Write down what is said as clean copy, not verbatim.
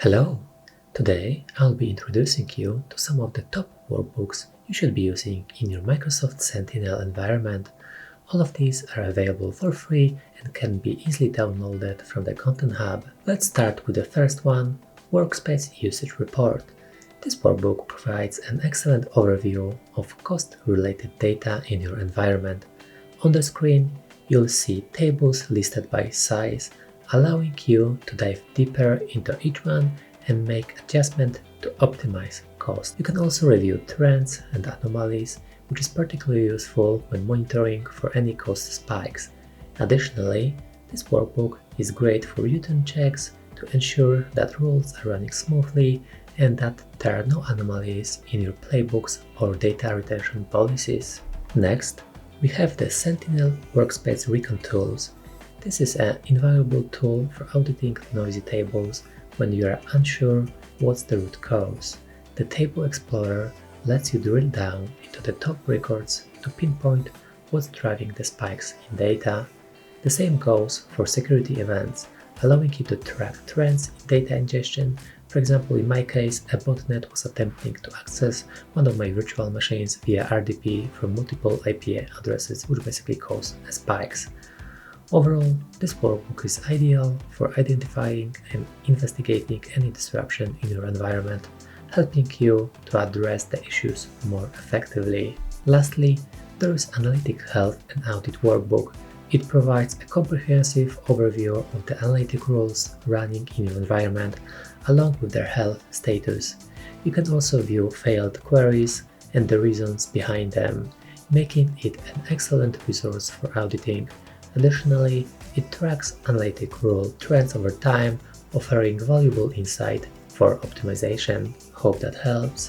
Hello! Today I'll be introducing you to some of the top workbooks you should be using in your Microsoft Sentinel environment. All of these are available for free and can be easily downloaded from the Content Hub. Let's start with the first one, Workspace Usage Report. This workbook provides an excellent overview of cost-related data in your environment. On the screen, you'll see tables listed by size, allowing you to dive deeper into each one and make adjustments to optimize cost. You can also review trends and anomalies, which is particularly useful when monitoring for any cost spikes. Additionally, this workbook is great for routine checks to ensure that rules are running smoothly and that there are no anomalies in your playbooks or data retention policies. Next, we have the Sentinel Workspace Recon Tools. This is an invaluable tool for auditing noisy tables when you are unsure what's the root cause. The Table Explorer lets you drill down into the top records to pinpoint what's driving the spikes in data. The same goes for security events, allowing you to track trends in data ingestion. For example, in my case, a botnet was attempting to access one of my virtual machines via RDP from multiple IP addresses, which basically caused spikes. Overall, this workbook is ideal for identifying and investigating any disruption in your environment, helping you to address the issues more effectively. Lastly, there is Analytic Health and Audit Workbook. It provides a comprehensive overview of the analytic rules running in your environment, along with their health status. You can also view failed queries and the reasons behind them, making it an excellent resource for auditing. Additionally, it tracks analytic rule trends over time, offering valuable insight for optimization. Hope that helps.